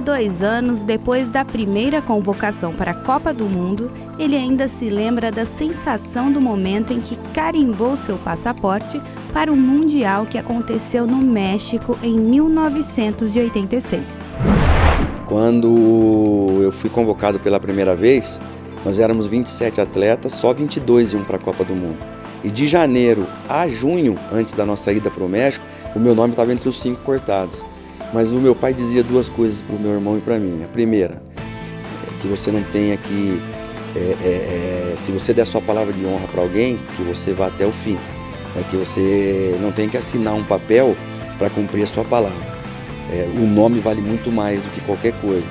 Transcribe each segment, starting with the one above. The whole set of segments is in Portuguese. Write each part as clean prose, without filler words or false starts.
32 anos depois da primeira convocação para a Copa do Mundo, ele ainda se lembra da sensação do momento em que carimbou seu passaporte para o Mundial que aconteceu no México em 1986. Quando eu fui convocado pela primeira vez, nós éramos 27 atletas, só 22 iam para a Copa do Mundo. E de janeiro a junho, antes da nossa ida para o México, o meu nome estava entre os 5 cortados. Mas o meu pai dizia duas coisas para o meu irmão e para mim. A primeira, que você não tenha que, se você der sua palavra de honra para alguém, que você vá até o fim. Que você não tem que assinar um papel para cumprir a sua palavra. O nome vale muito mais do que qualquer coisa.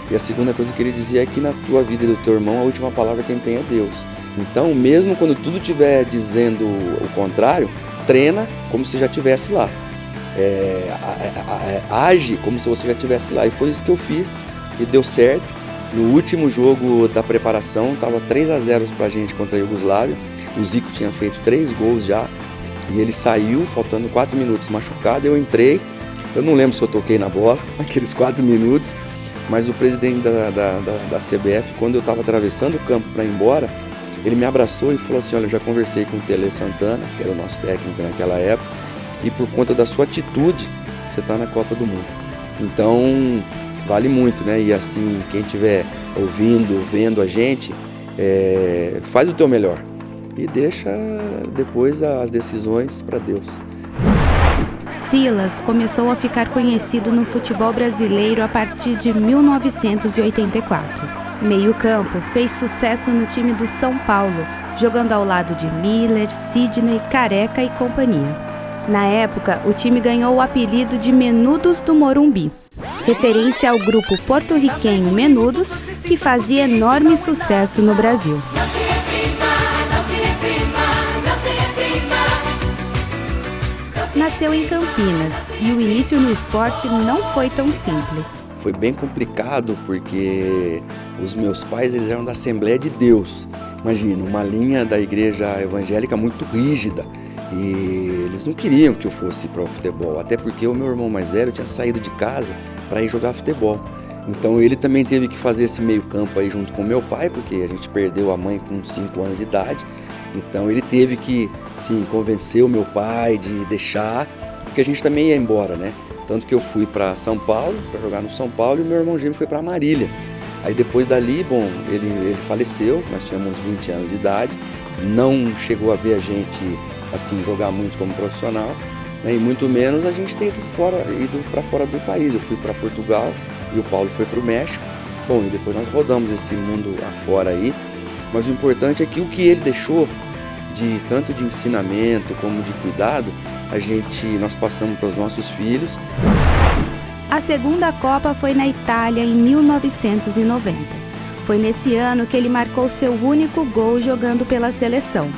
E a segunda coisa que ele dizia é que na tua vida e do teu irmão, a última palavra quem tem é Deus. Então, mesmo quando tudo estiver dizendo o contrário, treina como se já estivesse lá. Age como se você já estivesse lá. E foi isso que eu fiz e deu certo. No último jogo da preparação, estava 3-0 pra gente contra a Iugoslávia. O Zico tinha feito 3 gols já. E ele saiu, faltando 4 minutos, machucado. Eu entrei. Eu não lembro se eu toquei na bola, aqueles 4 minutos. Mas o presidente da CBF, quando eu estava atravessando o campo para ir embora, ele me abraçou e falou assim: olha, eu já conversei com o Tele Santana, que era o nosso técnico naquela época, e por conta da sua atitude, você está na Copa do Mundo. Então, vale muito, né? E assim, quem estiver ouvindo, vendo a gente, faz o teu melhor e deixa depois as decisões para Deus. Silas começou a ficar conhecido no futebol brasileiro a partir de 1984. Meio-campo, fez sucesso no time do São Paulo, jogando ao lado de Miller, Sidney, Careca e companhia. Na época, o time ganhou o apelido de Menudos do Morumbi, referência ao grupo porto-riquenho Menudos, que fazia enorme sucesso no Brasil. Nasceu em Campinas e o início no esporte não foi tão simples. Foi bem complicado porque os meus pais eles eram da Assembleia de Deus. Imagina, uma linha da igreja evangélica muito rígida. E eles não queriam que eu fosse para o futebol, até porque o meu irmão mais velho tinha saído de casa para ir jogar futebol. Então ele também teve que fazer esse meio campo aí junto com meu pai, porque a gente perdeu a mãe com 5 anos de idade. Então ele teve que, sim, convencer o meu pai de deixar, porque a gente também ia embora, né? Tanto que eu fui para São Paulo, para jogar no São Paulo, e o meu irmão gêmeo foi para Marília. Aí depois dali, bom, ele faleceu, nós tínhamos 20 anos de idade, não chegou a ver a gente, assim, jogar muito como profissional, né? E muito menos a gente ter ido para fora do país. Eu fui para Portugal e o Paulo foi para o México. Bom, e depois nós rodamos esse mundo afora aí. Mas o importante é que o que ele deixou, tanto de ensinamento como de cuidado, nós passamos para os nossos filhos. A segunda Copa foi na Itália em 1990. Foi nesse ano que ele marcou seu único gol jogando pela seleção.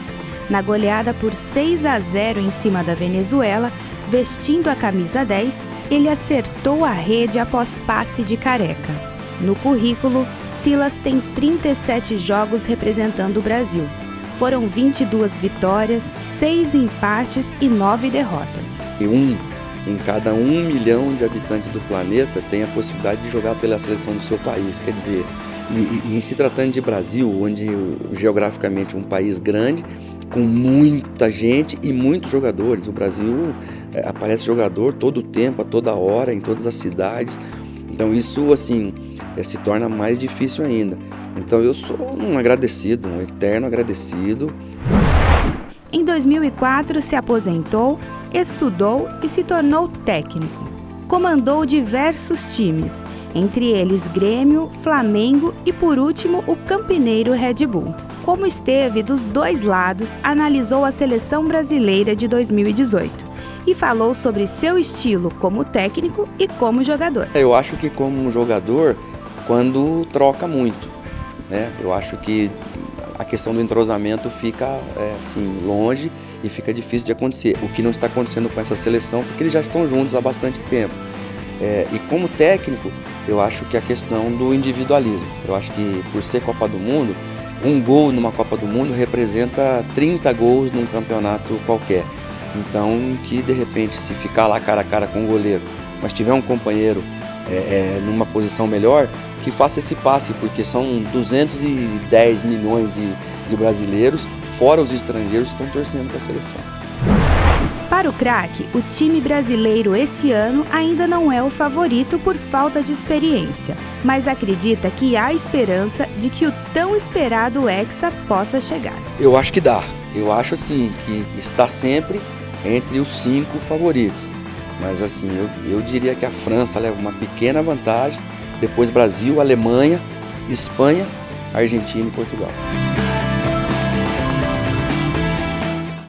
Na goleada por 6-0 em cima da Venezuela, vestindo a camisa 10, ele acertou a rede após passe de Careca. No currículo, Silas tem 37 jogos representando o Brasil. Foram 22 vitórias, 6 empates e 9 derrotas. E em cada 1 milhão de habitantes do planeta tem a possibilidade de jogar pela seleção do seu país. Quer dizer, e se tratando de Brasil, onde geograficamente é um país grande, com muita gente e muitos jogadores. O Brasil aparece jogador todo o tempo, a toda hora, em todas as cidades. Então isso, assim, se torna mais difícil ainda. Então eu sou um agradecido, um eterno agradecido. Em 2004 se aposentou, estudou e se tornou técnico. Comandou diversos times, entre eles Grêmio, Flamengo e, por último, o campineiro Red Bull. Como esteve dos dois lados, analisou a seleção brasileira de 2018. E falou sobre seu estilo como técnico e como jogador. Eu acho que como jogador, quando troca muito, né? Eu acho que a questão do entrosamento fica assim, longe e fica difícil de acontecer. O que não está acontecendo com essa seleção, porque eles já estão juntos há bastante tempo. E como técnico, eu acho que a questão do individualismo. Eu acho que por ser Copa do Mundo, um gol numa Copa do Mundo representa 30 gols num campeonato qualquer. Então, que de repente, se ficar lá cara a cara com o goleiro, mas tiver um companheiro numa posição melhor, que faça esse passe, porque são 210 milhões de brasileiros, fora os estrangeiros, que estão torcendo para a seleção. Para o craque, o time brasileiro esse ano ainda não é o favorito por falta de experiência, mas acredita que há esperança de que o tão esperado Hexa possa chegar. Eu acho que dá. Eu acho assim que está sempre entre os 5 favoritos. Mas assim, eu diria que a França leva uma pequena vantagem, depois Brasil, Alemanha, Espanha, Argentina e Portugal.